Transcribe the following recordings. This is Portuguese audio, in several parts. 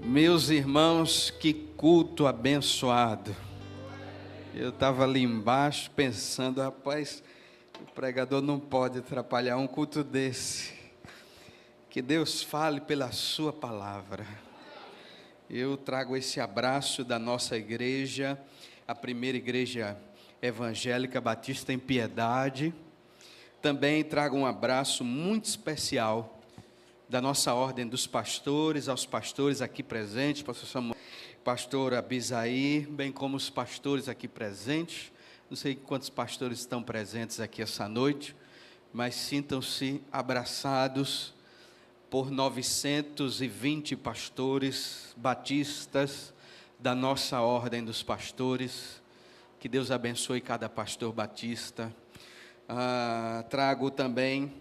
Meus irmãos, que culto abençoado. Eu estava ali embaixo pensando, rapaz, o pregador não pode atrapalhar um culto desse. Que Deus fale pela sua palavra. Eu trago esse abraço da nossa igreja, a primeira igreja evangélica batista em Piedade. Também trago um abraço muito especial da nossa ordem dos pastores, aos pastores aqui presentes, pastor Samuel, pastor Abisaí, bem como os pastores aqui presentes. Não sei quantos pastores estão presentes aqui essa noite, mas sintam-se abraçados por 920 pastores batistas da nossa ordem dos pastores. Que Deus abençoe cada pastor batista. Trago também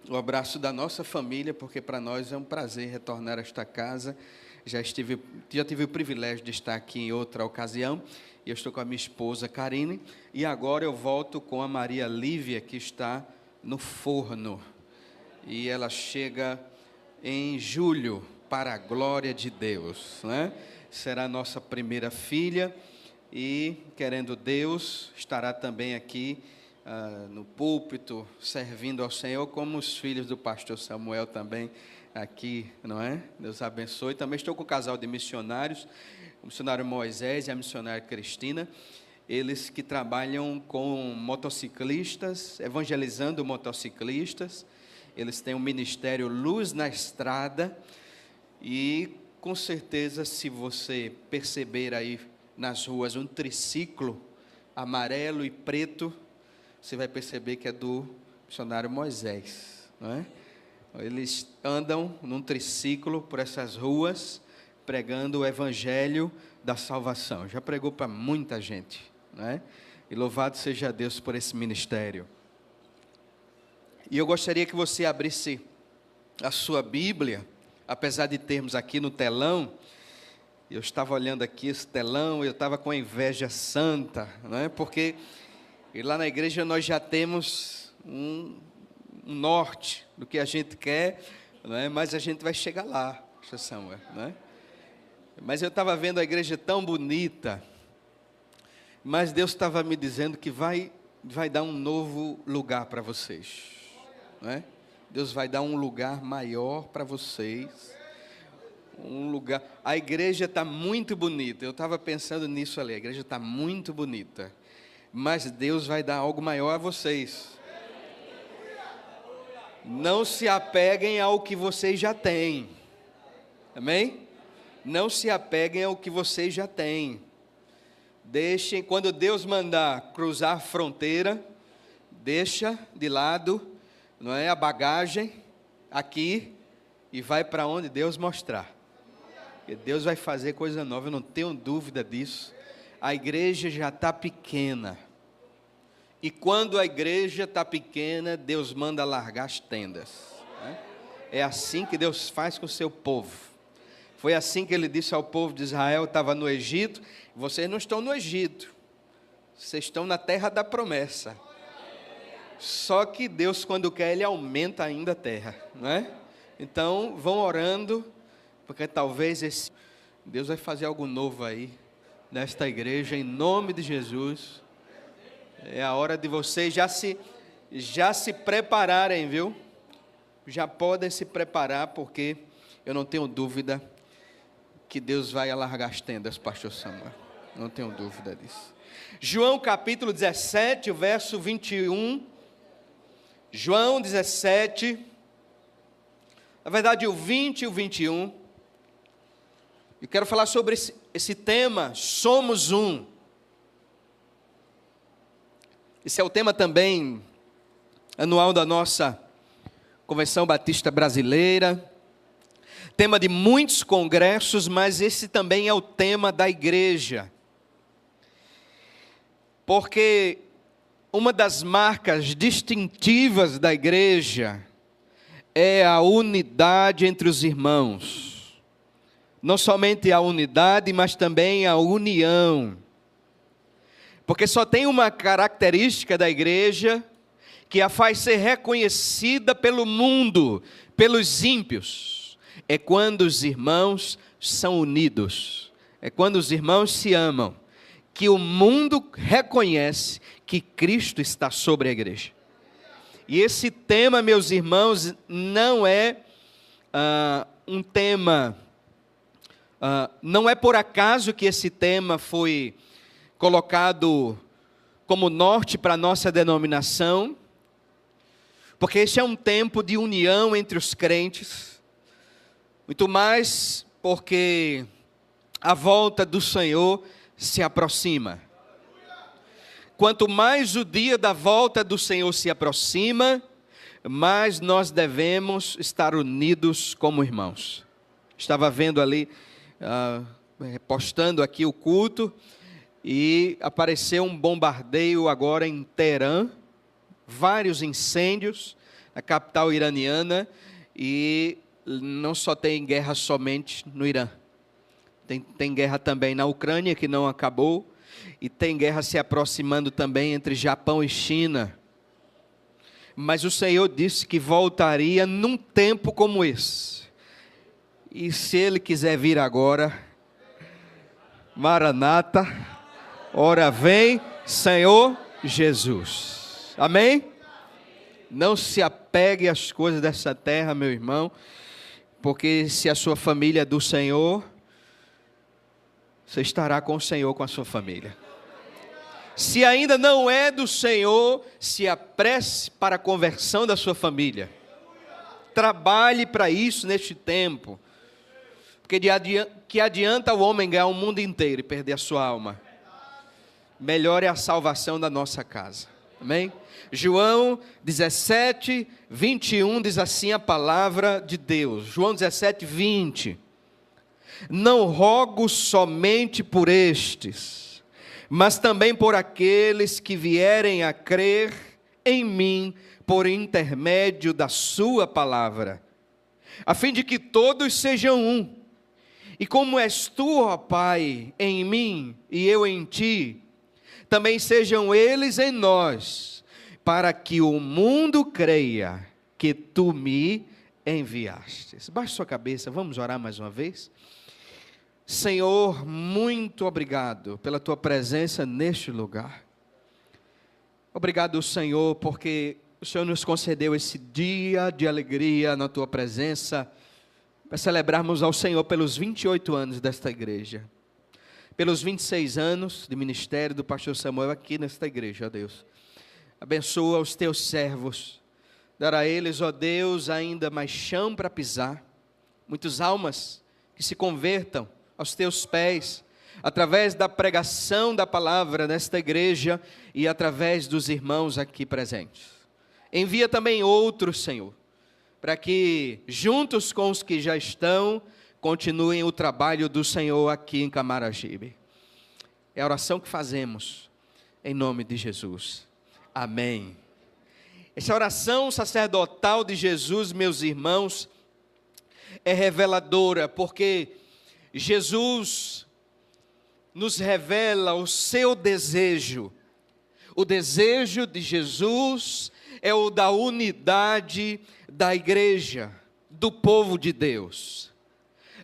o abraço da nossa família, porque para nós é um prazer retornar a esta casa. Já tive o privilégio de estar aqui em outra ocasião, e eu estou com a minha esposa Karine, e agora eu volto com a Maria Lívia, que está no forno, e ela chega em julho, para a glória de Deus, né? Será a nossa primeira filha, e querendo Deus, estará também aqui no púlpito, servindo ao Senhor, como os filhos do pastor Samuel também aqui, não é? Deus abençoe. Também estou com o casal de missionários, o missionário Moisés e a missionária Cristina, eles que trabalham com motociclistas, evangelizando motociclistas. Eles têm um ministério Luz na Estrada, e com certeza, se você perceber aí nas ruas um triciclo amarelo e preto, você vai perceber que é do missionário Moisés, não é? Eles andam num triciclo por essas ruas, pregando o evangelho da salvação. Já pregou para muita gente, não é? E louvado seja Deus por esse ministério. E eu gostaria que você abrisse a sua Bíblia, apesar de termos aqui no telão. Eu estava olhando aqui esse telão, eu estava com inveja santa, não é? Porque e lá na igreja nós já temos um norte do que a gente quer, não é? Mas a gente vai chegar lá, pastor Samuel, não é? Mas eu estava vendo a igreja tão bonita, mas Deus estava me dizendo que vai dar um novo lugar para vocês, não é? Deus vai dar um lugar maior para vocês, um lugar. A igreja está muito bonita, eu estava pensando nisso ali, a igreja está muito bonita. Mas Deus vai dar algo maior a vocês. Não se apeguem ao que vocês já têm. Amém? Não se apeguem ao que vocês já têm. Deixem, quando Deus mandar cruzar a fronteira, deixa de lado, não é, a bagagem aqui e vai para onde Deus mostrar. Porque Deus vai fazer coisa nova, eu não tenho dúvida disso. A igreja já está pequena. E quando a igreja está pequena, Deus manda largar as tendas, né? É assim que Deus faz com o seu povo. Foi assim que ele disse ao povo de Israel, estava no Egito: vocês não estão no Egito, vocês estão na terra da promessa. Só que Deus, quando quer, Ele aumenta ainda a terra, não é? Então, vão orando, porque talvez Deus vai fazer algo novo aí, nesta igreja, em nome de Jesus. É a hora de vocês já se prepararem, viu? Já podem se preparar, porque eu não tenho dúvida que Deus vai alargar as tendas, pastor Samuel. Não tenho dúvida disso. João capítulo 17, o verso 21. João 17, na verdade o 20 e o 21. Eu quero falar sobre esse tema, somos um. Esse é o tema também anual da nossa Convenção Batista Brasileira. Tema de muitos congressos, mas esse também é o tema da igreja. Porque uma das marcas distintivas da igreja é a unidade entre os irmãos. Não somente a unidade, mas também a união. Porque só tem uma característica da igreja que a faz ser reconhecida pelo mundo, pelos ímpios. é quando os irmãos são unidos, é quando os irmãos se amam, que o mundo reconhece que Cristo está sobre a igreja. E esse tema, meus irmãos, não é um tema, não é por acaso que esse tema foi colocado como norte para a nossa denominação, porque esse é um tempo de união entre os crentes, muito mais porque a volta do Senhor se aproxima. Quanto mais o dia da volta do Senhor se aproxima, mais nós devemos estar unidos como irmãos. Estava vendo ali, postando aqui o culto, e apareceu um bombardeio agora em Teherã, vários incêndios na capital iraniana, e não só tem guerra somente no Irã. Tem guerra também na Ucrânia, que não acabou, e tem guerra se aproximando também entre Japão e China. Mas o Senhor disse que voltaria num tempo como esse. E se Ele quiser vir agora, Maranata, ora vem, Senhor Jesus. Amém? Não se apegue às coisas dessa terra, meu irmão, porque se a sua família é do Senhor, você estará com o Senhor, com a sua família. Se ainda não é do Senhor, se apresse para a conversão da sua família. Trabalhe para isso neste tempo. Porque que adianta o homem ganhar o mundo inteiro e perder a sua alma? Melhor é a salvação da nossa casa. Amém? João 17, 21 diz assim a palavra de Deus. João 17, 20. Não rogo somente por estes, mas também por aqueles que vierem a crer em mim por intermédio da sua palavra, a fim de que todos sejam um. E como és tu, ó Pai, em mim e eu em ti, também sejam eles em nós, para que o mundo creia que tu me enviastes. Baixe sua cabeça, vamos orar mais uma vez. Senhor, muito obrigado pela tua presença neste lugar. Obrigado, Senhor, porque o Senhor nos concedeu esse dia de alegria na tua presença, para celebrarmos ao Senhor pelos 28 anos desta igreja, pelos 26 anos de ministério do pastor Samuel aqui nesta igreja, ó Deus. Abençoa os teus servos, dará a eles, ó Deus, ainda mais chão para pisar, muitas almas que se convertam aos teus pés, através da pregação da palavra nesta igreja e através dos irmãos aqui presentes. Envia também outros, Senhor, para que juntos com os que já estão, continuem o trabalho do Senhor aqui em Camaragibe. É a oração que fazemos, em nome de Jesus. Amém. Essa oração sacerdotal de Jesus, meus irmãos, é reveladora, porque Jesus nos revela o seu desejo. O desejo de Jesus é o da unidade da igreja, do povo de Deus.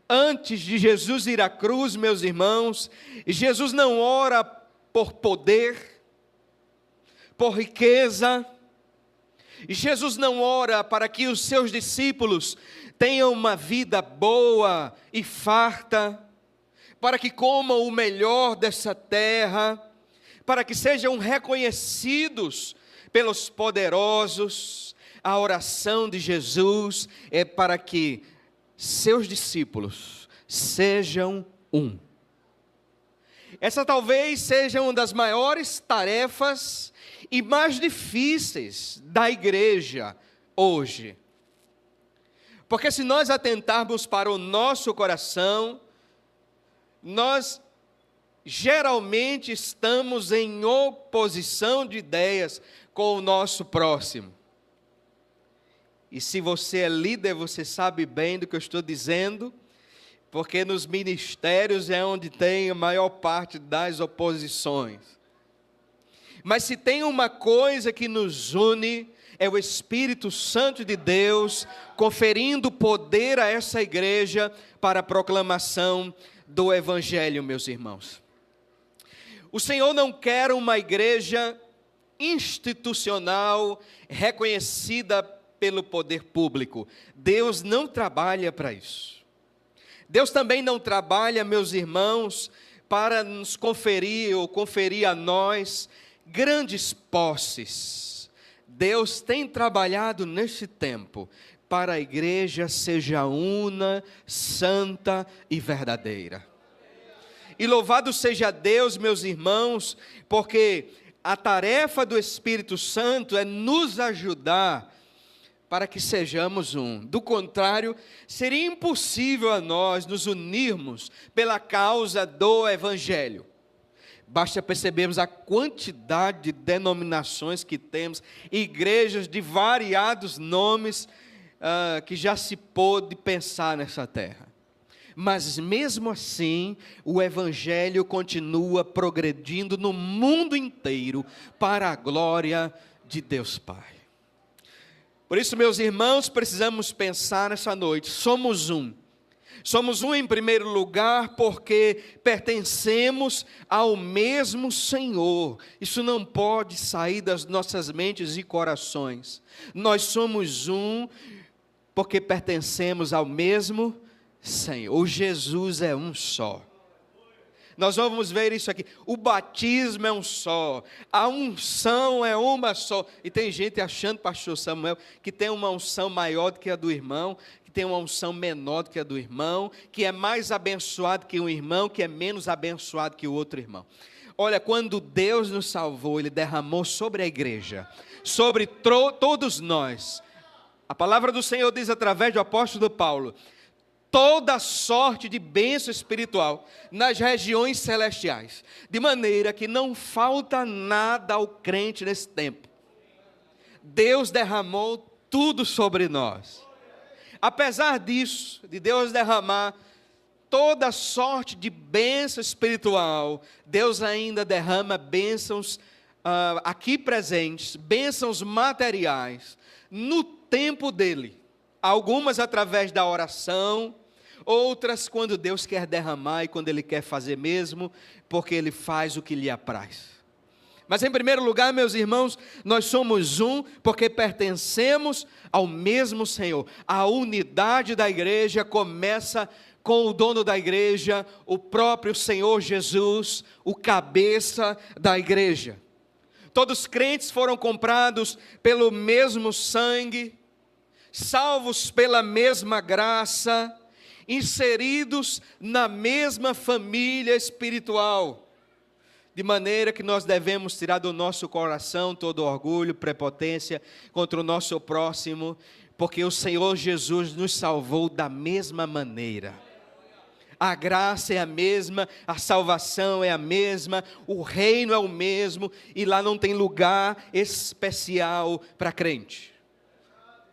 Antes de Jesus ir à cruz, meus irmãos, Jesus não ora por poder, por riqueza. Jesus não ora para que os seus discípulos tenham uma vida boa e farta, para que comam o melhor dessa terra, para que sejam reconhecidos pelos poderosos. A oração de Jesus é para que seus discípulos sejam um. Essa talvez seja uma das maiores tarefas e mais difíceis da igreja hoje. Porque se nós atentarmos para o nosso coração, nós geralmente estamos em oposição de ideias com o nosso próximo. E se você é líder, você sabe bem do que eu estou dizendo, porque nos ministérios é onde tem a maior parte das oposições. Mas se tem uma coisa que nos une, é o Espírito Santo de Deus conferindo poder a essa igreja para a proclamação do Evangelho, meus irmãos. O Senhor não quer uma igreja institucional, reconhecida pelo poder público. Deus não trabalha para isso. Deus também não trabalha, meus irmãos, para nos conferir ou conferir a nós grandes posses. Deus tem trabalhado neste tempo para a igreja seja una, santa e verdadeira. E louvado seja Deus, meus irmãos, porque a tarefa do Espírito Santo é nos ajudar para que sejamos um. Do contrário, seria impossível a nós nos unirmos pela causa do Evangelho. Basta percebermos a quantidade de denominações que temos, igrejas de variados nomes que já se pôde pensar nessa terra. Mas mesmo assim, o Evangelho continua progredindo no mundo inteiro para a glória de Deus Pai. Por isso, meus irmãos, precisamos pensar nessa noite, somos um. Somos um em primeiro lugar porque pertencemos ao mesmo Senhor. Isso não pode sair das nossas mentes e corações. Nós somos um porque pertencemos ao mesmo Senhor. O Jesus é um só. Nós vamos ver isso aqui. O batismo é um só. A unção é uma só. E tem gente achando, pastor Samuel, que tem uma unção maior do que a do irmão, que tem uma unção menor do que a do irmão, que é mais abençoado que um irmão, que é menos abençoado que o outro irmão. Olha, quando Deus nos salvou, Ele derramou sobre a igreja, sobre todos nós. A palavra do Senhor diz através do apóstolo Paulo, toda sorte de bênção espiritual nas regiões celestiais, de maneira que não falta nada ao crente nesse tempo. Deus derramou tudo sobre nós. Apesar disso, de Deus derramar toda sorte de bênção espiritual, Deus ainda derrama bênçãos aqui presentes, bênçãos materiais, no tempo dele. Algumas através da oração, outras quando Deus quer derramar e quando Ele quer fazer mesmo, porque Ele faz o que lhe apraz. Mas em primeiro lugar, meus irmãos, nós somos um porque pertencemos ao mesmo Senhor. A unidade da igreja começa com o dono da igreja, o próprio Senhor Jesus, o cabeça da igreja. Todos os crentes foram comprados pelo mesmo sangue, salvos pela mesma graça, inseridos na mesma família espiritual, de maneira que nós devemos tirar do nosso coração todo orgulho, prepotência contra o nosso próximo, porque o Senhor Jesus nos salvou da mesma maneira. A graça é a mesma, a salvação é a mesma, o reino é o mesmo, e lá não tem lugar especial para crente.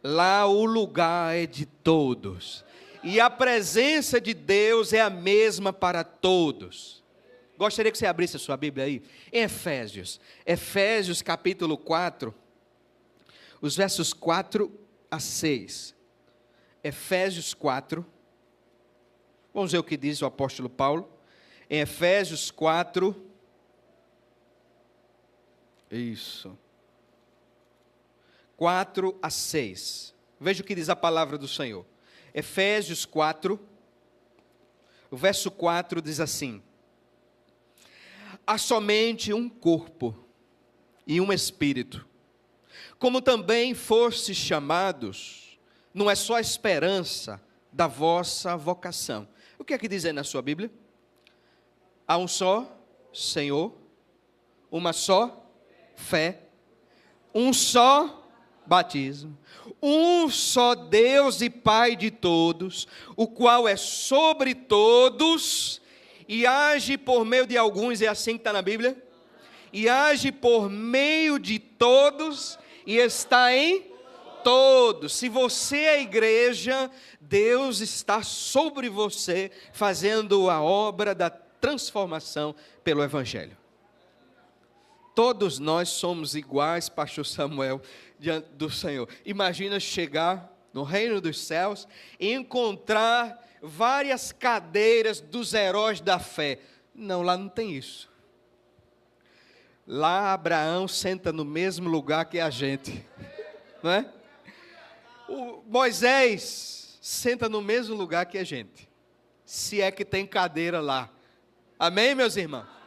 Lá o lugar é de todos. E a presença de Deus é a mesma para todos. Gostaria que você abrisse a sua Bíblia aí, em Efésios capítulo 4, os versos 4 a 6. Efésios 4, vamos ver o que diz o apóstolo Paulo, em Efésios 4, isso, 4 a 6, veja o que diz a palavra do Senhor. Efésios 4, o verso 4 diz assim: há somente um corpo e um espírito, como também fostes chamados, não é só a esperança da vossa vocação. O que é que diz aí na sua Bíblia? Há um só Senhor, uma só fé, um só batismo, um só Deus e Pai de todos, o qual é sobre todos e age por meio de alguns, é assim que está na Bíblia? E age por meio de todos e está em todos. Se você é a igreja, Deus está sobre você, fazendo a obra da transformação pelo Evangelho. Todos nós somos iguais, pastor Samuel, diante do Senhor. Imagina chegar no reino dos céus e encontrar várias cadeiras dos heróis da fé. Não, lá não tem isso. Lá Abraão senta no mesmo lugar que a gente, não é? O Moisés senta no mesmo lugar que a gente, se é que tem cadeira lá. Amém, meus irmãos?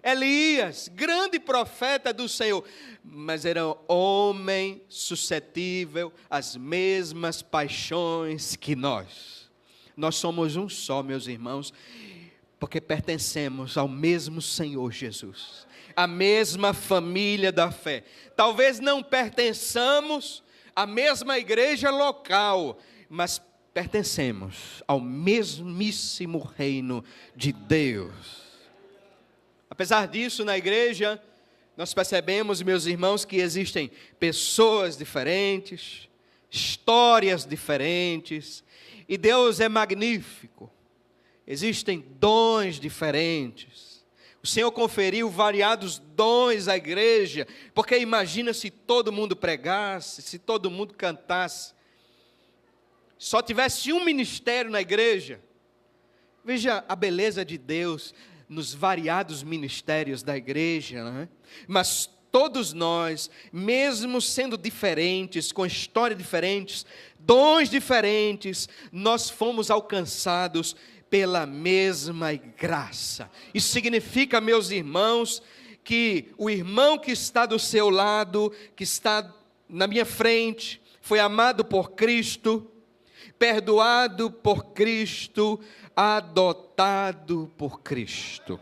Elias, grande profeta do Senhor, mas era um homem suscetível às mesmas paixões que nós. Nós somos um só, meus irmãos, porque pertencemos ao mesmo Senhor Jesus, a mesma família da fé. Talvez não pertençamos à mesma igreja local, mas pertencemos ao mesmíssimo reino de Deus. Apesar disso, na igreja, nós percebemos, meus irmãos, que existem pessoas diferentes, histórias diferentes, e Deus é magnífico. Existem dons diferentes. O Senhor conferiu variados dons à igreja, porque imagina se todo mundo pregasse, se todo mundo cantasse, só tivesse um ministério na igreja. Veja a beleza de Deus nos variados ministérios da igreja, né? Mas todos nós, mesmo sendo diferentes, com histórias diferentes, dons diferentes, nós fomos alcançados pela mesma graça. Isso significa, meus irmãos, que o irmão que está do seu lado, que está na minha frente, foi amado por Cristo, perdoado por Cristo, adotado por Cristo.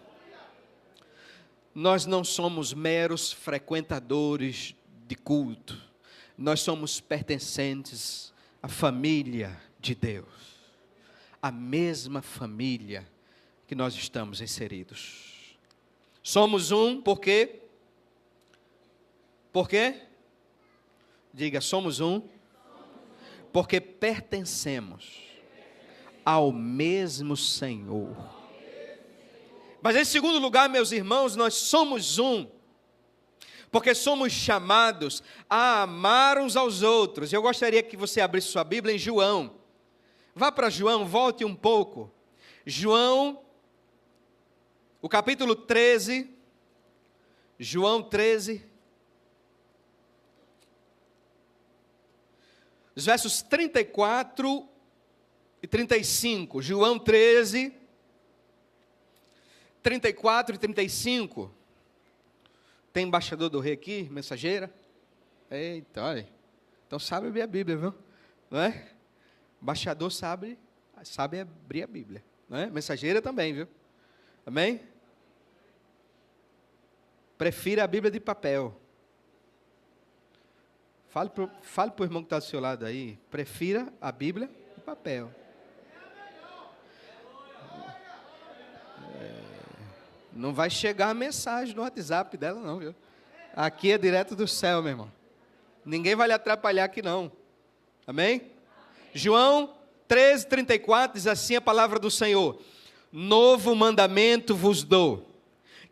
Nós não somos meros frequentadores de culto, nós somos pertencentes à família de Deus, a mesma família que nós estamos inseridos. Somos um, por quê? Por quê? Diga, somos um, porque pertencemos ao mesmo Senhor. Mas em segundo lugar, meus irmãos, nós somos um, porque somos chamados a amar uns aos outros. Eu gostaria que você abrisse sua Bíblia em João. Vá para João, volte um pouco. João, o capítulo 13, João 13, os versos 34 e 35, João 13, 34 e 35. Tem embaixador do rei aqui, mensageira? Eita, olha. Então sabe abrir a Bíblia, viu? Não é? Embaixador sabe abrir a Bíblia. Não é? Mensageira também, viu? Amém? Prefira a Bíblia de papel. Fale para o irmão que está do seu lado aí. Prefira a Bíblia de papel. Não vai chegar a mensagem no WhatsApp dela não, viu? Aqui é direto do céu, meu irmão. Ninguém vai lhe atrapalhar aqui não. Amém? João 13, 34 diz assim a palavra do Senhor: novo mandamento vos dou,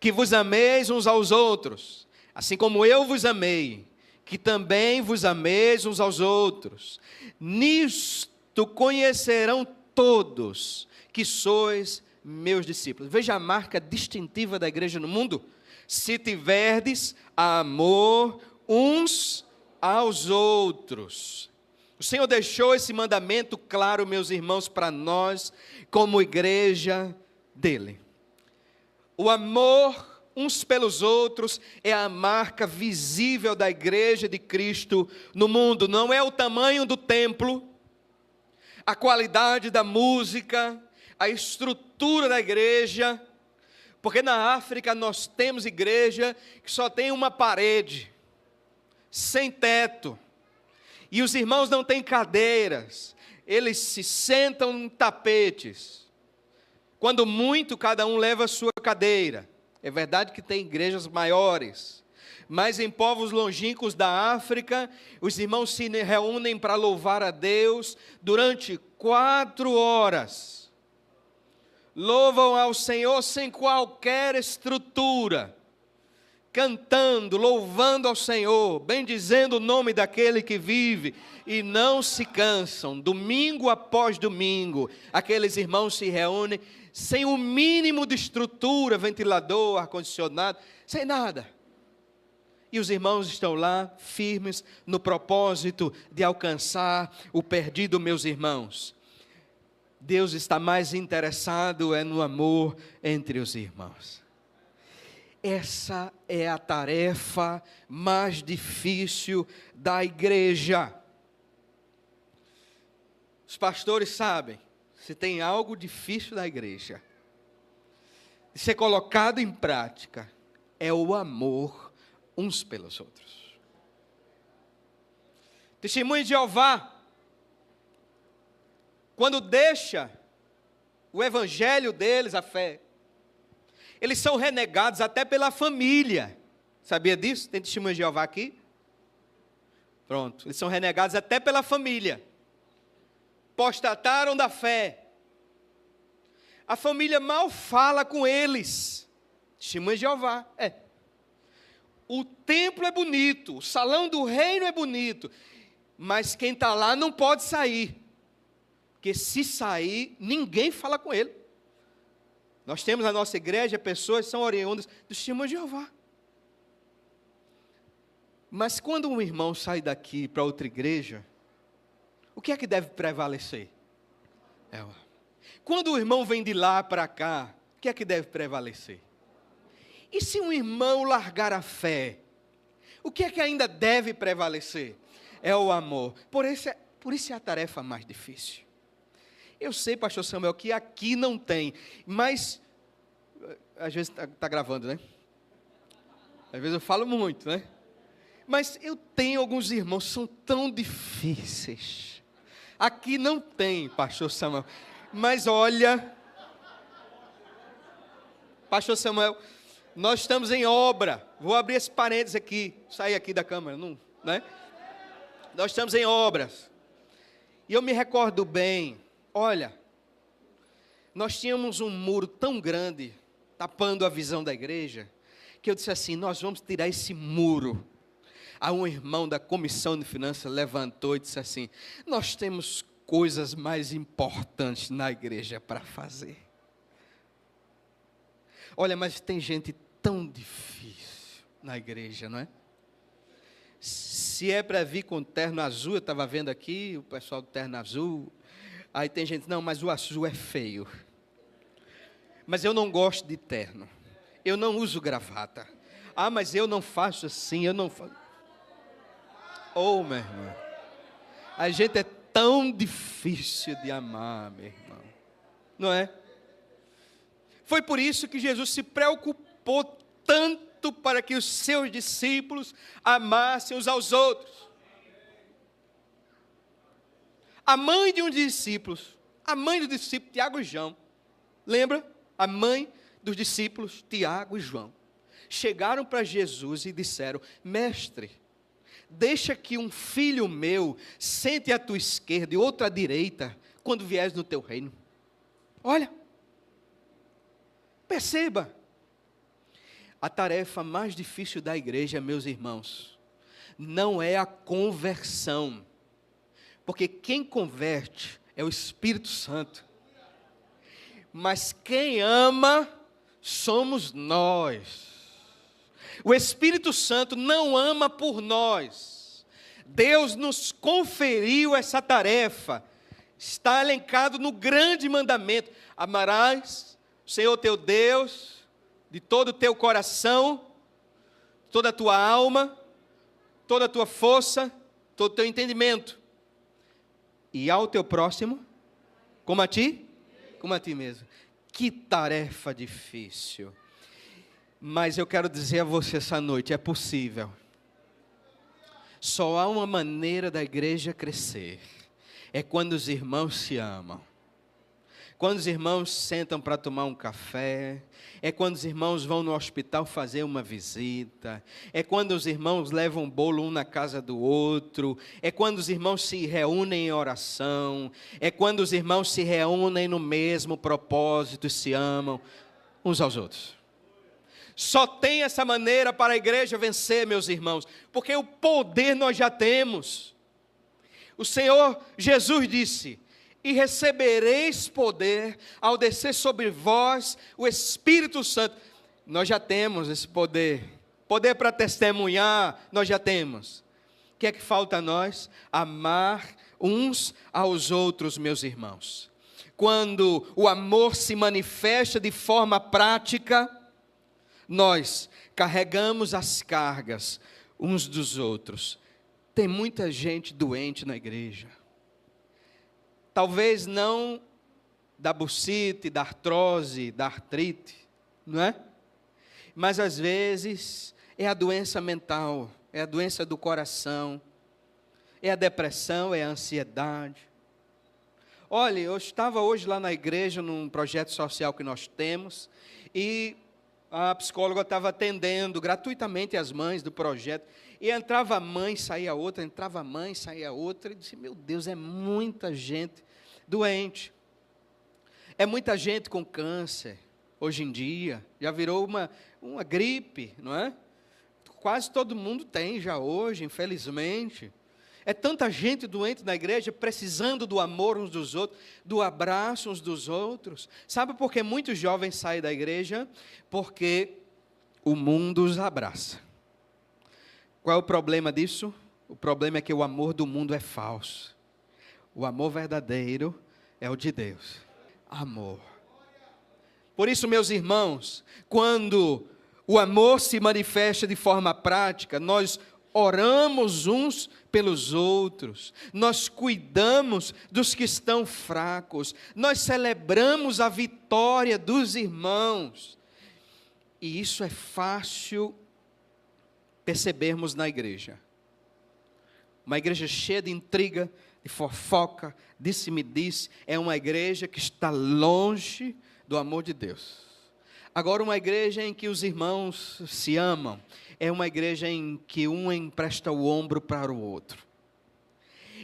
que vos ameis uns aos outros, assim como eu vos amei, que também vos ameis uns aos outros. Nisto conhecerão todos que sois meus discípulos. Veja a marca distintiva da igreja no mundo: se tiverdes amor uns aos outros. O Senhor deixou esse mandamento claro, meus irmãos, para nós, como igreja dele. O amor uns pelos outros é a marca visível da igreja de Cristo no mundo. Não é o tamanho do templo, a qualidade da música, a estrutura da igreja, porque na África nós temos igreja que só tem uma parede, sem teto, e os irmãos não têm cadeiras, eles se sentam em tapetes, quando muito cada um leva a sua cadeira. É verdade que tem igrejas maiores, mas em povos longínquos da África, os irmãos se reúnem para louvar a Deus durante 4 horas, louvam ao Senhor sem qualquer estrutura, cantando, louvando ao Senhor, bendizendo o nome daquele que vive, e não se cansam, domingo após domingo, aqueles irmãos se reúnem, sem o mínimo de estrutura, ventilador, ar-condicionado, sem nada. E os irmãos estão lá, firmes, no propósito de alcançar o perdido, meus irmãos. Deus está mais interessado no amor entre os irmãos. Essa é a tarefa mais difícil da igreja. Os pastores sabem, se tem algo difícil da igreja, de ser colocado em prática, é o amor uns pelos outros. Testemunho de Jeová, quando deixa o evangelho deles, a fé, eles são renegados até pela família. Sabia disso? Tem testemunho de Jeová aqui? Pronto, eles são renegados até pela família. Apostataram da fé. A família mal fala com eles. Testemunho de Jeová. O templo é bonito, o salão do reino é bonito, mas quem está lá não pode sair. Porque se sair, ninguém fala com ele. Nós temos na nossa igreja pessoas que são oriundas do testemunho de Jeová. Mas quando um irmão sai daqui para outra igreja, o que é que deve prevalecer? Quando o irmão vem de lá para cá, o que é que deve prevalecer? E se um irmão largar a fé, o que é que ainda deve prevalecer? É o amor. Por isso é a tarefa mais difícil. Eu sei, pastor Samuel, que aqui não tem, mas, às vezes está gravando, né? Às vezes eu falo muito, né? Mas eu tenho alguns irmãos que são tão difíceis. Aqui não tem, pastor Samuel. Mas olha, pastor Samuel, nós estamos em obra. Vou abrir esse parênteses aqui, sair aqui da câmera, não, né? Nós estamos em obras. E eu me recordo bem, olha, nós tínhamos um muro tão grande, tapando a visão da igreja, que eu disse assim, nós vamos tirar esse muro. Aí um irmão da comissão de finanças levantou e disse assim, nós temos coisas mais importantes na igreja para fazer. Olha, mas tem gente tão difícil na igreja, não é? Se é para vir com terno azul, eu estava vendo aqui, o pessoal do terno azul, aí tem gente, não, mas o azul é feio. Mas eu não gosto de terno, eu não uso gravata. Ah, mas eu não faço assim, eu não faço. Oh, meu irmão, a gente é tão difícil de amar, meu irmão, não é? Foi por isso que Jesus se preocupou tanto para que os seus discípulos amassem uns aos outros. A mãe de um discípulo, Tiago e João, lembra? A mãe dos discípulos, Tiago e João, chegaram para Jesus e disseram, mestre, deixa que um filho meu sente à tua esquerda e outro à direita, quando vieres no teu reino. Olha, perceba, a tarefa mais difícil da igreja, meus irmãos, não é a conversão, porque quem converte é o Espírito Santo, mas quem ama somos nós. O Espírito Santo não ama por nós. Deus nos conferiu essa tarefa. Está elencado no grande mandamento. Amarás o Senhor teu Deus de todo o teu coração, toda a tua alma, toda a tua força, todo o teu entendimento. E ao teu próximo, como a ti? Como a ti mesmo. Que tarefa difícil. Mas eu quero dizer a você essa noite, é possível. Só há uma maneira da igreja crescer. É quando os irmãos se amam. Quando os irmãos sentam para tomar um café. É quando os irmãos vão no hospital fazer uma visita. É quando os irmãos levam bolo um na casa do outro. É quando os irmãos se reúnem em oração. É quando os irmãos se reúnem no mesmo propósito e se amam uns aos outros. Só tem essa maneira para a igreja vencer, meus irmãos, porque o poder nós já temos. O Senhor Jesus disse: e recebereis poder ao descer sobre vós o Espírito Santo. Nós já temos esse poder. Poder para testemunhar, nós já temos. O que é que falta a nós? Amar uns aos outros, meus irmãos. Quando o amor se manifesta de forma prática, nós carregamos as cargas uns dos outros. Tem muita gente doente na igreja. Talvez não da bursite, da artrose, da artrite, não é? Mas às vezes é a doença mental, é a doença do coração, é a depressão, é a ansiedade. Olha, eu estava hoje lá na igreja, num projeto social que nós temos, e a psicóloga estava atendendo gratuitamente as mães do projeto, e entrava a mãe, saía outra, entrava a mãe, saía outra, e disse: meu Deus, é muita gente doente, é muita gente com câncer, hoje em dia, já virou uma gripe, não é? Quase todo mundo tem já hoje, infelizmente. É tanta gente doente na igreja, precisando do amor uns dos outros, do abraço uns dos outros. Sabe por que muitos jovens saem da igreja? Porque o mundo os abraça. Qual é o problema disso? O problema é que o amor do mundo é falso. O amor verdadeiro é o de Deus. Amor. Por isso, meus irmãos, quando o amor se manifesta de forma prática, nós oramos uns pelos outros, nós cuidamos dos que estão fracos, nós celebramos a vitória dos irmãos. E isso é fácil percebermos na igreja. Uma igreja cheia de intriga, de fofoca, disse-me-disse, é uma igreja que está longe do amor de Deus. Agora, uma igreja em que os irmãos se amam, é uma igreja em que um empresta o ombro para o outro.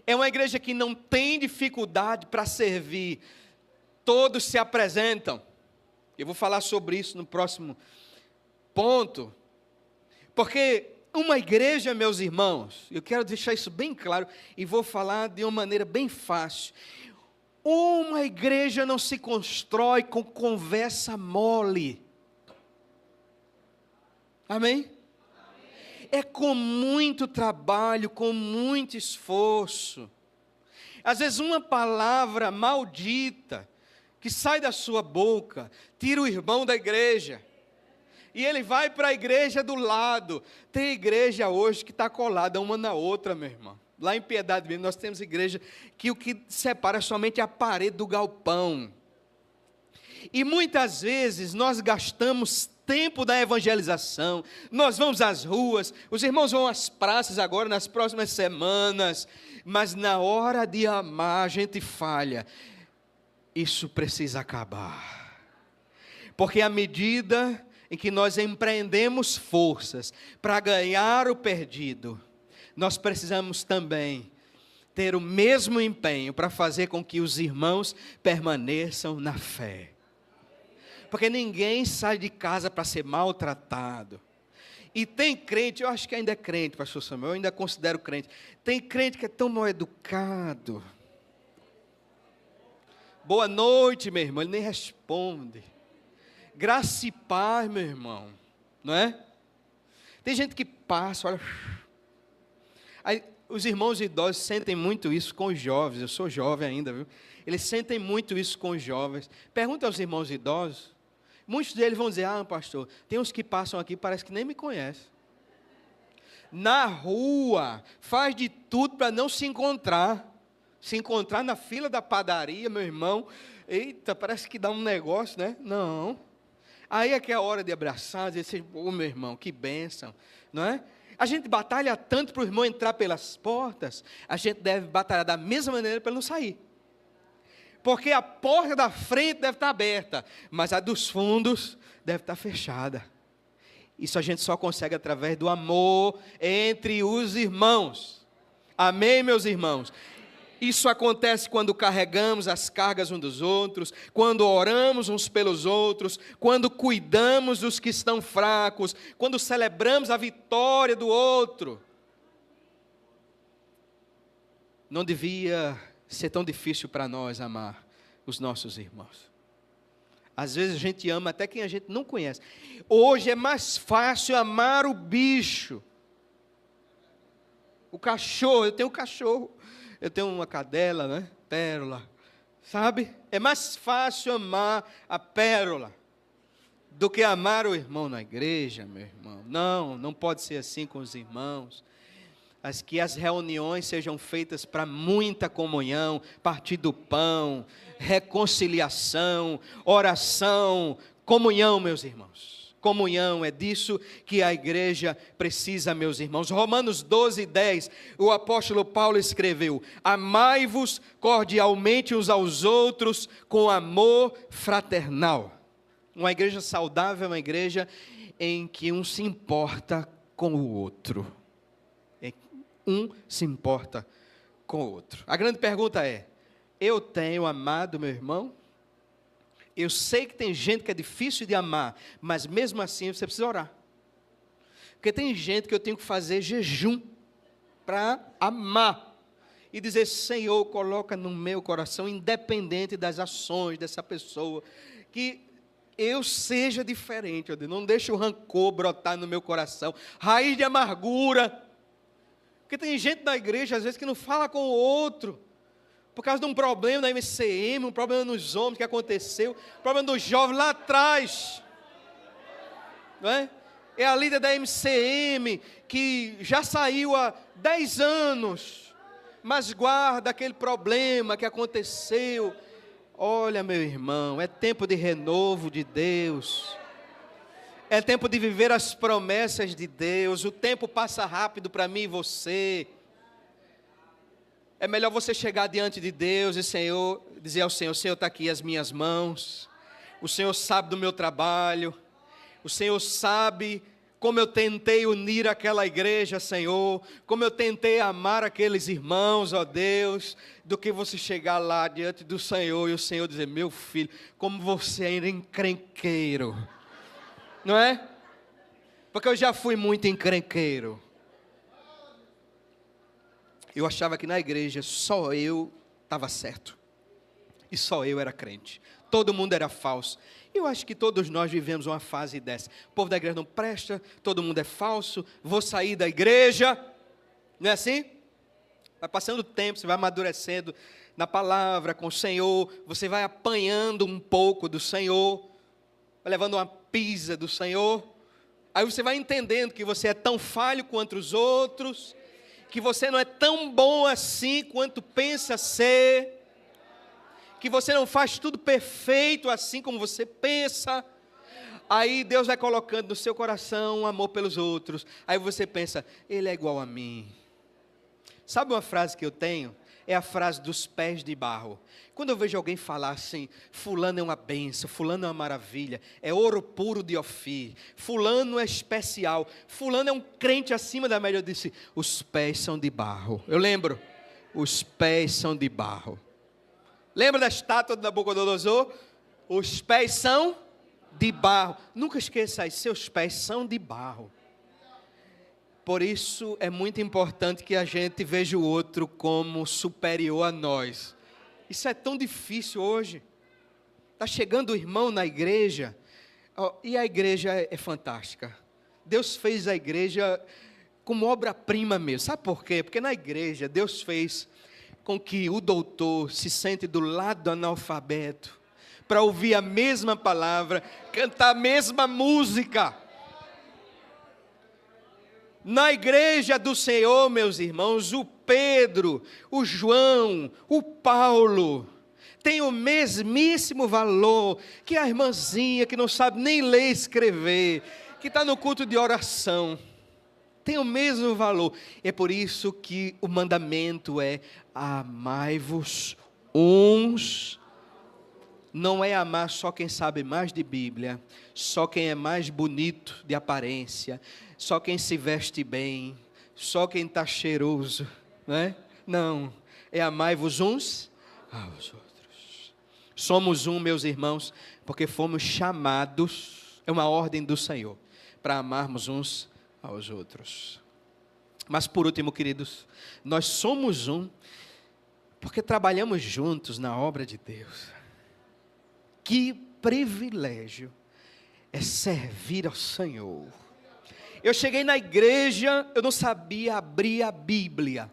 É uma igreja que não tem dificuldade para servir, todos se apresentam. Eu vou falar sobre isso no próximo ponto, porque uma igreja, meus irmãos, eu quero deixar isso bem claro, e vou falar de uma maneira bem fácil. Uma igreja não se constrói com conversa mole. Amém? É com muito trabalho, com muito esforço. Às vezes uma palavra maldita que sai da sua boca, tira o irmão da igreja. E ele vai para a igreja do lado. Tem igreja hoje que está colada uma na outra, meu irmão. Lá em Piedade mesmo, nós temos igreja que o que separa é somente a parede do galpão. E muitas vezes nós gastamos tempo da evangelização, nós vamos às ruas, os irmãos vão às praças agora, nas próximas semanas, mas na hora de amar a gente falha. Isso precisa acabar. Porque à medida em que nós empreendemos forças para ganhar o perdido, nós precisamos também ter o mesmo empenho para fazer com que os irmãos permaneçam na fé. Porque ninguém sai de casa para ser maltratado. E tem crente, eu acho que ainda é crente, pastor Samuel, eu ainda considero crente. Tem crente que é tão mal educado. Boa noite, meu irmão, ele nem responde. Graça e paz, meu irmão, não é? Tem gente que passa, olha. Aí, os irmãos idosos sentem muito isso com os jovens. Eu sou jovem ainda, viu? Eles sentem muito isso com os jovens. Pergunta aos irmãos idosos. Muitos deles vão dizer: ah, pastor, tem uns que passam aqui, parece que nem me conhecem. Na rua, faz de tudo para não se encontrar. Se encontrar na fila da padaria, meu irmão, eita, parece que dá um negócio, né? Não. Aí é que é a hora de abraçar, dizer: ô, meu irmão, que bênção, não é? A gente batalha tanto para o irmão entrar pelas portas, a gente deve batalhar da mesma maneira para ele não sair. Porque a porta da frente deve estar aberta, mas a dos fundos deve estar fechada. Isso a gente só consegue através do amor entre os irmãos. Amém, meus irmãos? Isso acontece quando carregamos as cargas uns dos outros, quando oramos uns pelos outros, quando cuidamos dos que estão fracos, quando celebramos a vitória do outro. Não devia ser tão difícil para nós amar os nossos irmãos. Às vezes a gente ama até quem a gente não conhece. Hoje é mais fácil amar o bicho. O cachorro, eu tenho um cachorro. Eu tenho uma cadela, né? Pérola. Sabe? É mais fácil amar a pérola do que amar o irmão na igreja, meu irmão. Não pode ser assim com os irmãos. Que as reuniões sejam feitas para muita comunhão, partir do pão, reconciliação, oração, comunhão, meus irmãos. Comunhão, é disso que a igreja precisa, meus irmãos. Romanos 12:10, o apóstolo Paulo escreveu: amai-vos cordialmente uns aos outros com amor fraternal. Uma igreja saudável é uma igreja em que um se importa com o outro. Um se importa com o outro. A grande pergunta é: eu tenho amado meu irmão? Eu sei que tem gente que é difícil de amar, mas mesmo assim você precisa orar. Porque tem gente que eu tenho que fazer jejum para amar. E dizer: Senhor, coloca no meu coração, independente das ações dessa pessoa, que eu seja diferente. Não deixe o rancor brotar no meu coração, raiz de amargura. Porque tem gente na igreja, às vezes, que não fala com o outro, por causa de um problema da MCM, um problema nos homens que aconteceu, um problema dos jovens lá atrás. Não é? É a líder da MCM, que já saiu há 10 anos, mas guarda aquele problema que aconteceu. Olha, meu irmão, é tempo de renovo de Deus. É tempo de viver as promessas de Deus. O tempo passa rápido para mim e você. É melhor você chegar diante de Deus e dizer ao Senhor: Senhor, está aqui as minhas mãos. O Senhor sabe do meu trabalho. O Senhor sabe como eu tentei unir aquela igreja, Senhor. Como eu tentei amar aqueles irmãos, ó Deus. Do que você chegar lá diante do Senhor e o Senhor dizer: meu filho, como você é encrenqueiro. Não é? Porque eu já fui muito encrenqueiro. Eu achava que na igreja só eu estava certo. E só eu era crente. Todo mundo era falso. Eu acho que todos nós vivemos uma fase dessa. O povo da igreja não presta, todo mundo é falso, vou sair da igreja. Não é assim? Vai passando o tempo, você vai amadurecendo na palavra, com o Senhor. Você vai apanhando um pouco do Senhor. Vai levando uma pisa do Senhor. Aí você vai entendendo que você é tão falho quanto os outros, que você não é tão bom assim quanto pensa ser, que você não faz tudo perfeito assim como você pensa. Aí Deus vai colocando no seu coração um amor pelos outros. Aí você pensa: ele é igual a mim. Sabe uma frase que eu tenho? É a frase dos pés de barro. Quando eu vejo alguém falar assim: fulano é uma bênção, fulano é uma maravilha, é ouro puro de Ofir, fulano é especial, fulano é um crente acima da média, eu disse: os pés são de barro. Eu lembro, os pés são de barro. Lembra da estátua de Nabucodonosor? Os pés são de barro. Nunca esqueça isso, seus pés são de barro. Por isso é muito importante que a gente veja o outro como superior a nós. Isso é tão difícil hoje. Está chegando o irmão na igreja, e a igreja é fantástica. Deus fez a igreja como obra-prima mesmo. Sabe por quê? Porque na igreja Deus fez com que o doutor se sente do lado do analfabeto, para ouvir a mesma palavra, cantar a mesma música. Na igreja do Senhor, meus irmãos, o Pedro, o João, o Paulo, tem o mesmíssimo valor que a irmãzinha que não sabe nem ler e escrever, que está no culto de oração. Tem o mesmo valor. É por isso que o mandamento é: amai-vos uns. Não é amar só quem sabe mais de Bíblia, só quem é mais bonito de aparência, só quem se veste bem, só quem está cheiroso, não é? Não, é amai-vos uns aos outros. Somos um, meus irmãos, porque fomos chamados, é uma ordem do Senhor, para amarmos uns aos outros. Mas por último, queridos, nós somos um, porque trabalhamos juntos na obra de Deus. Que privilégio é servir ao Senhor. Eu cheguei na igreja, eu não sabia abrir a Bíblia.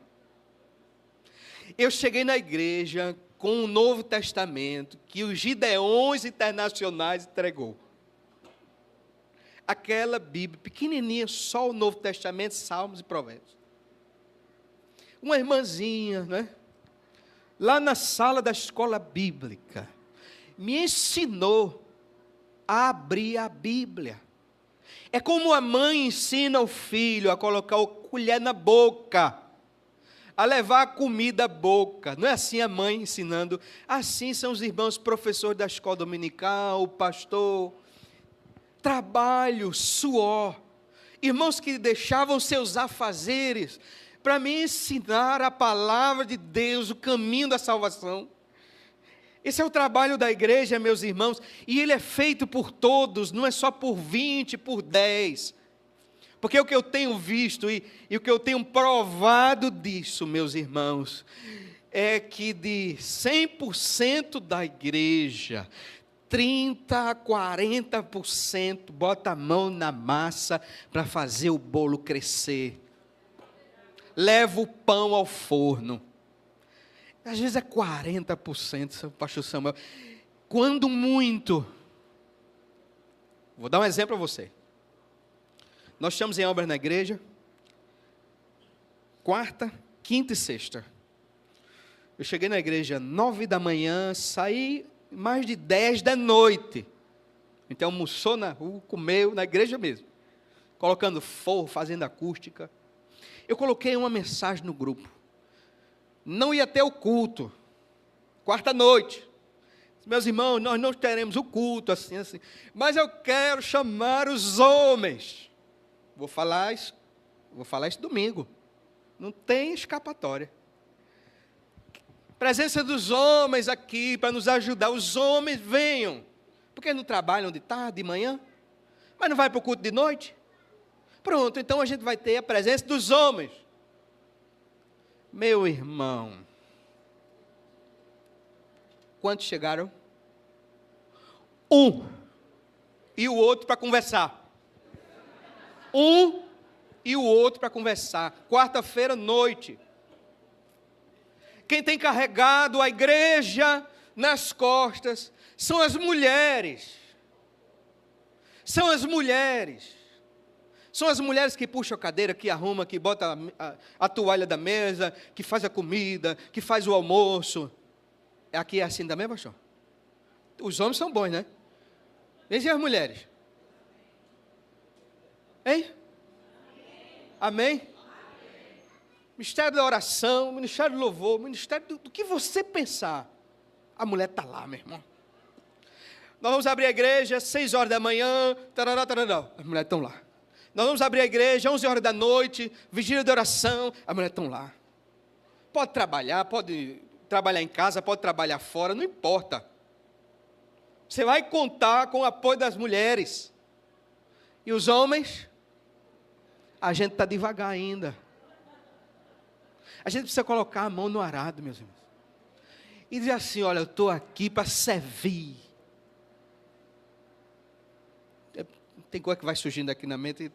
Eu cheguei na igreja com o Novo Testamento, que os Gideões Internacionais entregou. Aquela Bíblia pequenininha, só o Novo Testamento, Salmos e Provérbios. Uma irmãzinha, né? Lá na sala da escola bíblica, me ensinou a abrir a Bíblia. É como a mãe ensina o filho a colocar o colher na boca, a levar a comida à boca. Não é assim a mãe ensinando. Assim são os irmãos professores da escola dominical, o pastor. Trabalho, suor. Irmãos que deixavam seus afazeres para me ensinar a palavra de Deus, o caminho da salvação. Esse é o trabalho da igreja, meus irmãos, e ele é feito por todos, não é só por 20, por 10. Porque o que eu tenho visto e o que eu tenho provado disso, meus irmãos, é que de 100% da igreja, 30% a 40% bota a mão na massa para fazer o bolo crescer. Leva o pão ao forno. Às vezes é 40%, pastor Samuel. Quando muito. Vou dar um exemplo a você. Nós estamos em obras na igreja. Quarta, quinta e sexta. Eu cheguei na igreja 9 da manhã, saí mais de 10 da noite. Então almoçou na rua, comeu na igreja mesmo. Colocando forro, fazendo acústica. Eu coloquei uma mensagem no grupo. Não ia ter o culto, quarta-noite. Meus irmãos, nós não teremos o culto assim, mas eu quero chamar os homens. Vou falar isso domingo. Não tem escapatória. Presença dos homens aqui para nos ajudar. Os homens venham. Porque não trabalham de tarde, de manhã, mas não vai para o culto de noite? Pronto, então a gente vai ter a presença dos homens. Meu irmão, quantos chegaram? Um, e o outro para conversar. Um e o outro para conversar. Quarta-feira, noite. Quem tem carregado a igreja nas costas são as mulheres. São as mulheres. São as mulheres que puxam a cadeira, que arrumam, que botam a toalha da mesa, que faz a comida, que faz o almoço. Aqui é assim também, pastor? Os homens são bons, né? E as mulheres? Hein? Amém? Ministério da oração, ministério do louvor, ministério do que você pensar. A mulher está lá, meu irmão. Nós vamos abrir a igreja, 6 horas da manhã, tarará, tarará. As mulheres estão lá. Nós vamos abrir a igreja, 11 horas da noite, vigília de oração, as mulheres estão lá. Pode trabalhar em casa, pode trabalhar fora, não importa. Você vai contar com o apoio das mulheres. E os homens? A gente está devagar ainda. A gente precisa colocar a mão no arado, meus irmãos. E dizer assim, olha, eu estou aqui para servir. Tem coisa que vai surgindo aqui na mente,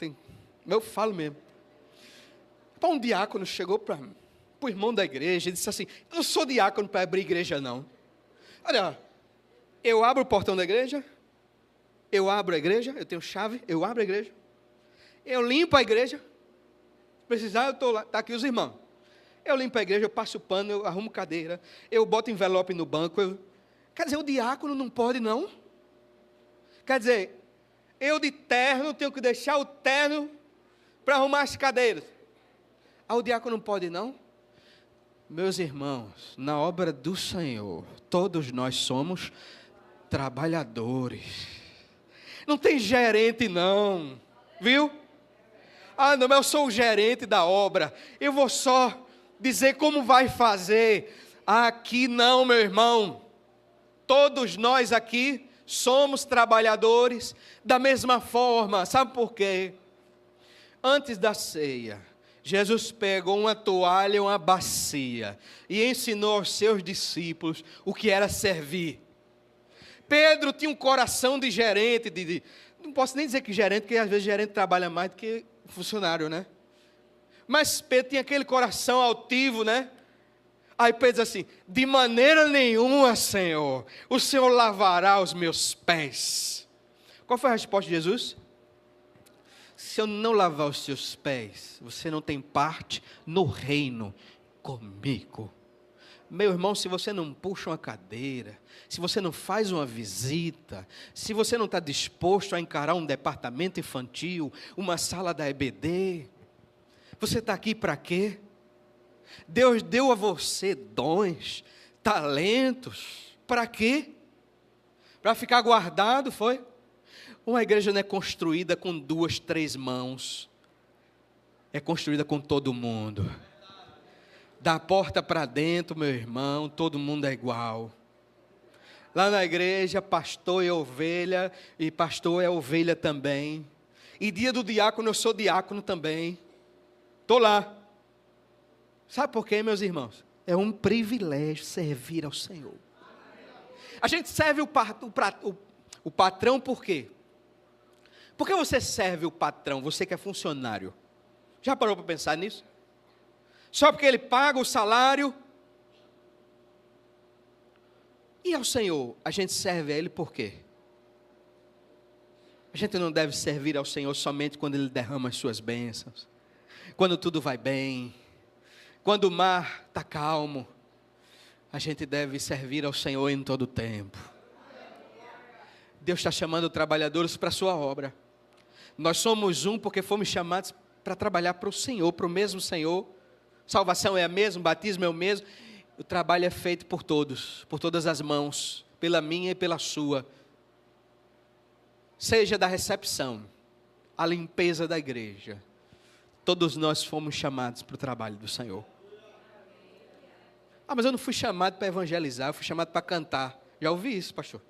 eu falo mesmo. Para um diácono chegou para o irmão da igreja e disse assim, eu não sou diácono para abrir igreja não. Olha, eu abro o portão da igreja, eu abro a igreja, eu tenho chave, eu abro a igreja, eu limpo a igreja, se precisar eu estou lá, está aqui os irmãos. Eu limpo a igreja, eu passo o pano, eu arrumo cadeira, eu boto envelope no banco. Quer dizer, o diácono não pode não? Quer dizer, eu de terno tenho que deixar o terno para arrumar as cadeiras. O diácono não pode não? Meus irmãos, na obra do Senhor, todos nós somos trabalhadores. Não tem gerente não, viu? Não, mas eu sou o gerente da obra. Eu vou só dizer como vai fazer. Aqui não, meu irmão. Todos nós aqui somos trabalhadores da mesma forma. Sabe por quê? Antes da ceia, Jesus pegou uma toalha, uma bacia e ensinou aos seus discípulos o que era servir. Pedro tinha um coração de gerente, não posso nem dizer que gerente, porque às vezes gerente trabalha mais do que funcionário, né? Mas Pedro tinha aquele coração altivo, né? Aí Pedro diz assim: de maneira nenhuma, Senhor, o Senhor lavará os meus pés. Qual foi a resposta de Jesus? Se eu não lavar os seus pés, você não tem parte no reino comigo. Meu irmão, se você não puxa uma cadeira, se você não faz uma visita, se você não está disposto a encarar um departamento infantil, uma sala da EBD, você está aqui para quê? Deus deu a você dons, talentos, para quê? Para ficar guardado, foi? Uma igreja não é construída com 2, 3 mãos, é construída com todo mundo. Da porta para dentro, meu irmão, todo mundo é igual. Lá na igreja, pastor é ovelha, e pastor é ovelha também. E dia do diácono, eu sou diácono também. Estou lá. Sabe por quê, meus irmãos? É um privilégio servir ao Senhor. A gente serve o patrão por quê? Por que você serve o patrão, você que é funcionário? Já parou para pensar nisso? Só porque ele paga o salário? E ao Senhor, a gente serve a Ele por quê? A gente não deve servir ao Senhor somente quando Ele derrama as suas bênçãos, quando tudo vai bem, quando o mar está calmo. A gente deve servir ao Senhor em todo o tempo. Deus está chamando trabalhadores para a sua obra. Nós somos um porque fomos chamados para trabalhar para o Senhor, para o mesmo Senhor. Salvação é a mesma, batismo é o mesmo. O trabalho é feito por todos, por todas as mãos, pela minha e pela sua. Seja da recepção, a limpeza da igreja. Todos nós fomos chamados para o trabalho do Senhor. Mas eu não fui chamado para evangelizar, eu fui chamado para cantar. Já ouvi isso, pastor?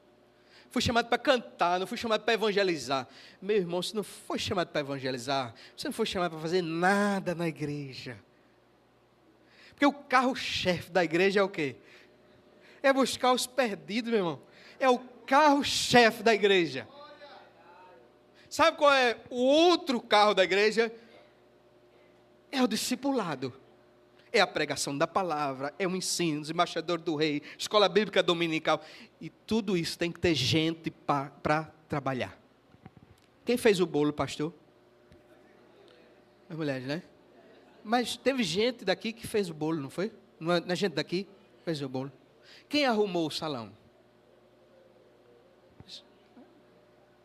Fui chamado para cantar, não fui chamado para evangelizar. Meu irmão, você não foi chamado para evangelizar, você não foi chamado para fazer nada na igreja. Porque o carro-chefe da igreja é o quê? É buscar os perdidos, meu irmão. É o carro-chefe da igreja. Sabe qual é o outro carro da igreja? É o discipulado. É a pregação da palavra, é o ensino, os embaixadores do rei, escola bíblica dominical. E tudo isso tem que ter gente para trabalhar. Quem fez o bolo, pastor? As mulheres, né? Mas teve gente daqui que fez o bolo, não foi? Não é gente daqui que fez o bolo. Quem arrumou o salão?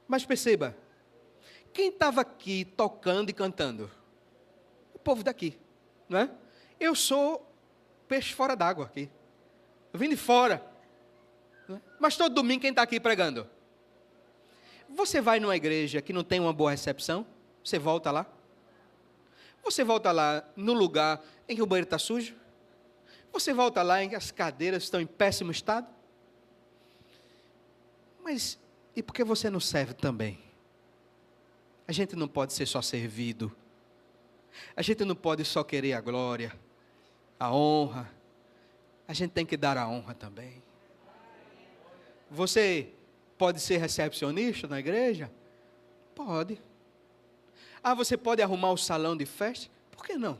Mas perceba, quem estava aqui tocando e cantando? O povo daqui, não é? Eu sou peixe fora d'água aqui. Eu vim de fora. Não é? Mas todo domingo quem está aqui pregando? Você vai numa igreja que não tem uma boa recepção? Você volta lá? Você volta lá no lugar em que o banheiro está sujo? Você volta lá em que as cadeiras estão em péssimo estado? Mas e por que você não serve também? A gente não pode ser só servido. A gente não pode só querer a glória, a honra. A gente tem que dar a honra também. Você pode ser recepcionista na igreja? Pode. Você pode arrumar o salão de festa? Por que não?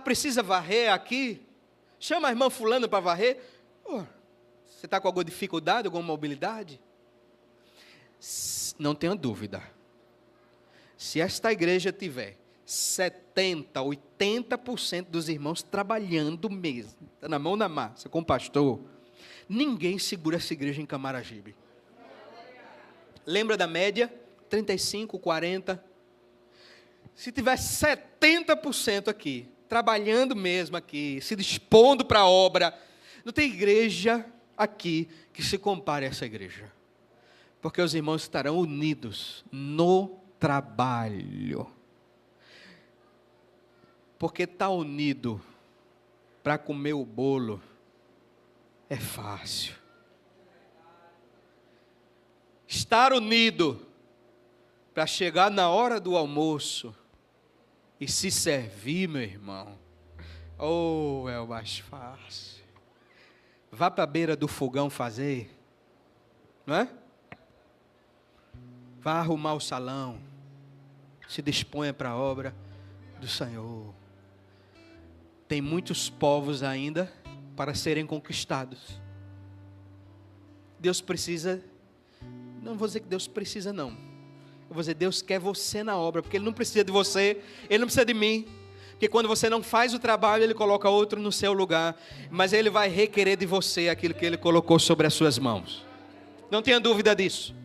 Precisa varrer aqui? Chama a irmã fulana para varrer? Você está com alguma dificuldade, alguma mobilidade? Não tenha dúvida. Se esta igreja tiver 70, 80% dos irmãos trabalhando mesmo, na mão na massa, com o pastor, ninguém segura essa igreja em Camaragibe. Lembra da média? 35, 40. Se tiver 70% aqui, trabalhando mesmo aqui, se dispondo para a obra, não tem igreja aqui que se compare a essa igreja. Porque os irmãos estarão unidos no trabalho. Porque está unido, para comer o bolo é fácil. Estar unido para chegar na hora do almoço e se servir, meu irmão, é o mais fácil. Vá para a beira do fogão fazer, não é? Vá arrumar o salão, se disponha para a obra do Senhor. Tem muitos povos ainda para serem conquistados. Deus precisa, não vou dizer que Deus precisa não, eu vou dizer, Deus quer você na obra, porque Ele não precisa de você, Ele não precisa de mim, porque quando você não faz o trabalho, Ele coloca outro no seu lugar, mas Ele vai requerer de você aquilo que Ele colocou sobre as suas mãos, não tenha dúvida disso.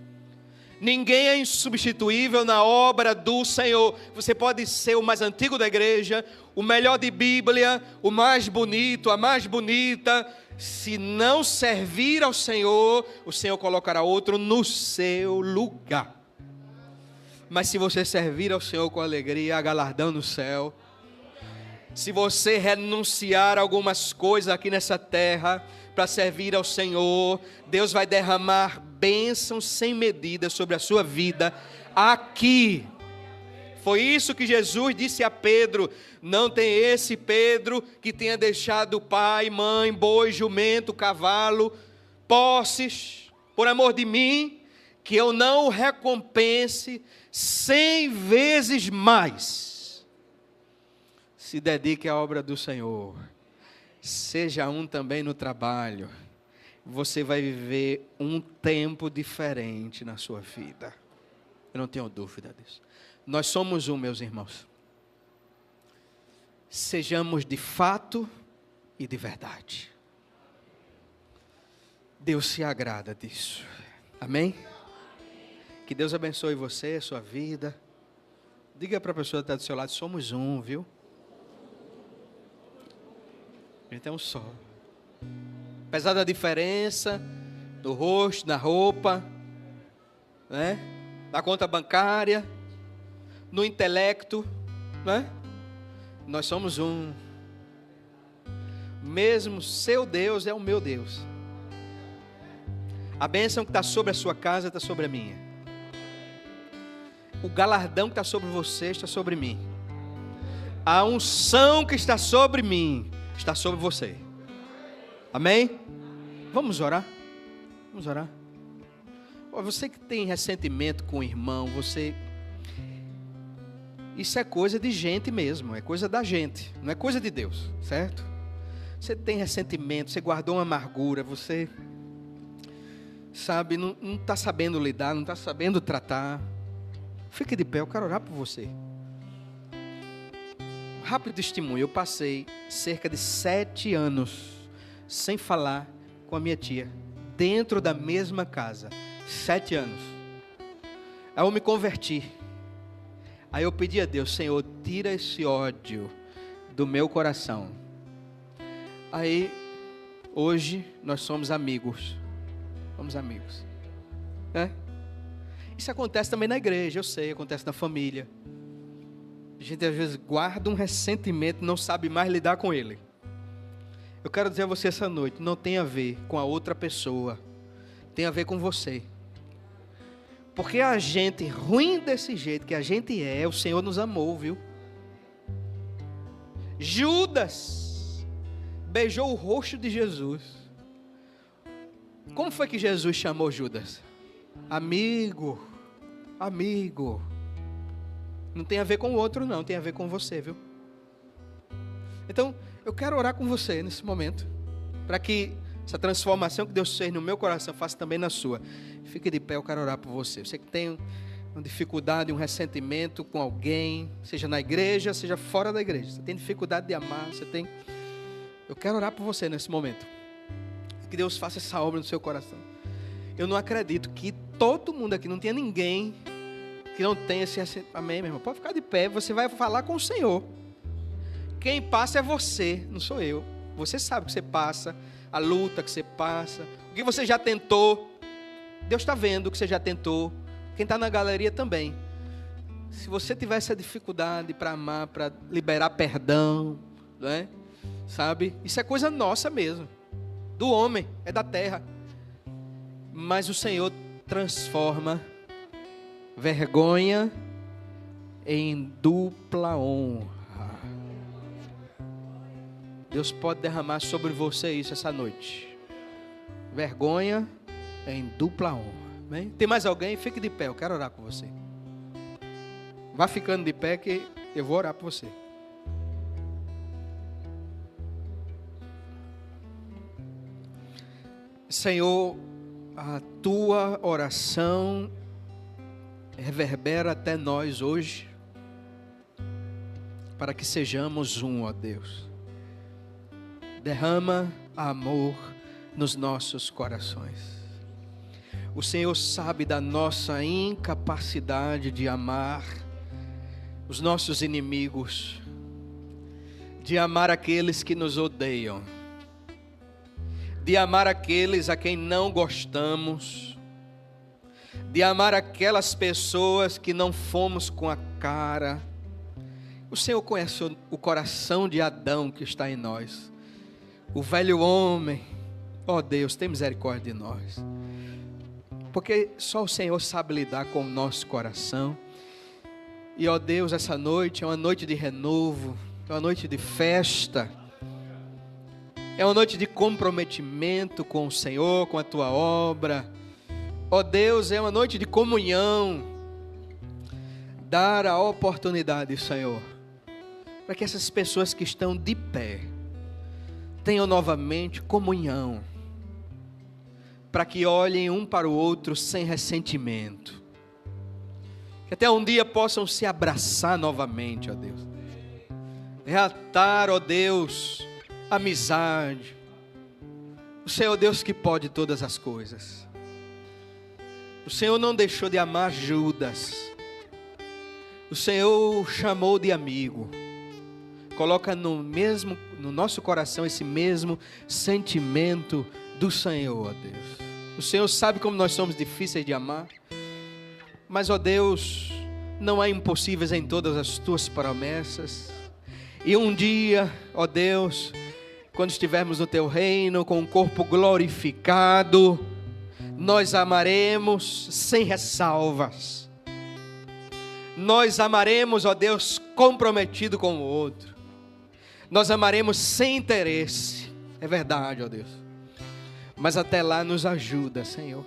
Ninguém é insubstituível na obra do Senhor. Você pode ser o mais antigo da igreja, o melhor de Bíblia, o mais bonito, a mais bonita. Se não servir ao Senhor, o Senhor colocará outro no seu lugar. Mas se você servir ao Senhor com alegria, há galardão no céu. Se você renunciar a algumas coisas aqui nessa terra para servir ao Senhor, Deus vai derramar bênçãos sem medida sobre a sua vida aqui. Foi isso que Jesus disse a Pedro: não tem esse Pedro que tenha deixado pai, mãe, boi, jumento, cavalo, posses, por amor de mim, que eu não o recompense 100 vezes mais. Se dedique à obra do Senhor. Seja um também no trabalho. Você vai viver um tempo diferente na sua vida. Eu não tenho dúvida disso. Nós somos um, meus irmãos. Sejamos de fato e de verdade. Deus se agrada disso. Amém? Que Deus abençoe você, a sua vida. Diga para a pessoa que está do seu lado, somos um, viu? A gente é um só. Apesar da diferença do rosto, da roupa, né? Da conta bancária, no intelecto, né? Nós somos um. Mesmo seu Deus é o meu Deus. A bênção que está sobre a sua casa está sobre a minha. O galardão que está sobre você está sobre mim. A unção que está sobre mim está sobre você. Amém? Vamos orar? Vamos orar. Você que tem ressentimento com o irmão, isso é coisa de gente mesmo, é coisa da gente, não é coisa de Deus, certo? Você tem ressentimento, você guardou uma amargura, você, sabe, não está sabendo lidar, não está sabendo tratar. Fique de pé, eu quero orar por você. Rápido testemunho, eu passei cerca de 7 anos sem falar com a minha tia, dentro da mesma casa, 7 anos. Aí eu me converti. Aí eu pedi a Deus, Senhor, tira esse ódio do meu coração. Aí, hoje, nós somos amigos. Somos amigos. Isso acontece também na igreja, eu sei, acontece na família. A gente às vezes guarda um ressentimento e não sabe mais lidar com ele. Eu quero dizer a você essa noite, não tem a ver com a outra pessoa, tem a ver com você. Porque a gente ruim desse jeito que a gente é, o Senhor nos amou, viu? Judas beijou o rosto de Jesus. Como foi que Jesus chamou Judas? Amigo, amigo. Não tem a ver com o outro não, tem a ver com você, viu? Então, eu quero orar com você nesse momento, para que essa transformação que Deus fez no meu coração faça também na sua. Fique de pé, eu quero orar por você. Você que tem uma dificuldade, um ressentimento com alguém, seja na igreja, seja fora da igreja. Você tem dificuldade de amar, eu quero orar por você nesse momento. Que Deus faça essa obra no seu coração. Eu não acredito que todo mundo aqui, não tenha ninguém que não tenha esse ressentimento. Amém, meu irmão? Pode ficar de pé, você vai falar com o Senhor. Quem passa é você, não sou eu. Você sabe o que você passa, a luta que você passa, o que você já tentou. Deus está vendo o que você já tentou. Quem está na galeria também. Se você tiver essa dificuldade para amar, para liberar perdão, não é? sabe? Isso é coisa nossa mesmo, do homem, é da terra. Mas o Senhor transforma vergonha em dupla honra. Deus pode derramar sobre você isso essa noite. Vergonha em dupla honra. Bem? Tem mais alguém? Fique de pé, eu quero orar por você. Vá ficando de pé que eu vou orar por você. Senhor, a tua oração reverbera até nós hoje, para que sejamos um, ó Deus. Derrama amor nos nossos corações. O Senhor sabe da nossa incapacidade de amar os nossos inimigos, de amar aqueles que nos odeiam, de amar aqueles a quem não gostamos, de amar aquelas pessoas que não fomos com a cara. O Senhor conhece o coração de Adão que está em nós, o velho homem. Ó Deus, tem misericórdia de nós, porque só o Senhor sabe lidar com o nosso coração. E ó Deus, essa noite é uma noite de renovo, é uma noite de festa, é uma noite de comprometimento com o Senhor, com a tua obra. Ó Deus, é uma noite de comunhão. Dar a oportunidade, Senhor, para que essas pessoas que estão de pé tenham novamente comunhão, para que olhem um para o outro sem ressentimento, que até um dia possam se abraçar novamente, ó Deus, reatar, ó Deus, amizade. O Senhor, Deus que pode todas as coisas. O Senhor não deixou de amar Judas, o Senhor o chamou de amigo. Coloca no nosso coração esse mesmo sentimento do Senhor, ó Deus. O Senhor sabe como nós somos difíceis de amar, mas, ó Deus, não há impossíveis em todas as tuas promessas. E um dia, ó Deus, quando estivermos no teu reino com o corpo glorificado, nós amaremos sem ressalvas. Nós amaremos, ó Deus, comprometido com o outro. Nós amaremos sem interesse. É verdade, ó Deus. Mas até lá nos ajuda, Senhor.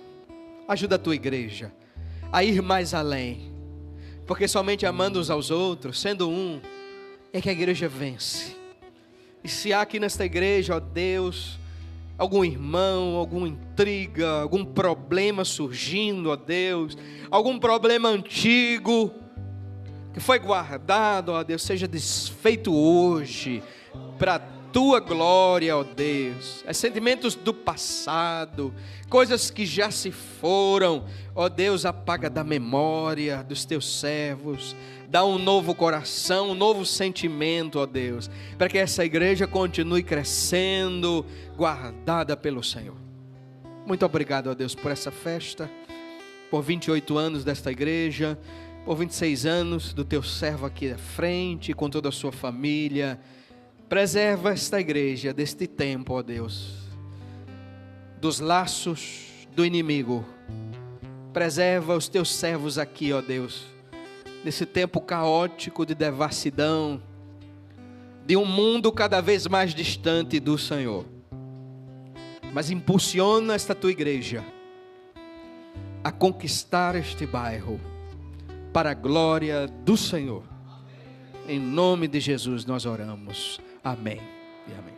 Ajuda a tua igreja a ir mais além. Porque somente amando uns aos outros, sendo um, é que a igreja vence. E se há aqui nesta igreja, ó Deus, algum irmão, alguma intriga, algum problema surgindo, ó Deus, algum problema antigo que foi guardado, ó Deus, seja desfeito hoje, para a tua glória, ó Deus. É sentimentos do passado, coisas que já se foram, ó Deus, apaga da memória dos teus servos, dá um novo coração, um novo sentimento, ó Deus, para que essa igreja continue crescendo, guardada pelo Senhor. Muito obrigado, ó Deus, por essa festa, por 28 anos desta igreja, por 26 anos do teu servo aqui à frente, com toda a sua família. Preserva esta igreja deste tempo, ó Deus, dos laços do inimigo. Preserva os teus servos aqui, ó Deus, nesse tempo caótico de devassidão, de um mundo cada vez mais distante do Senhor. Mas impulsiona esta tua igreja a conquistar este bairro para a glória do Senhor. Em nome de Jesus nós oramos. Amém e amém.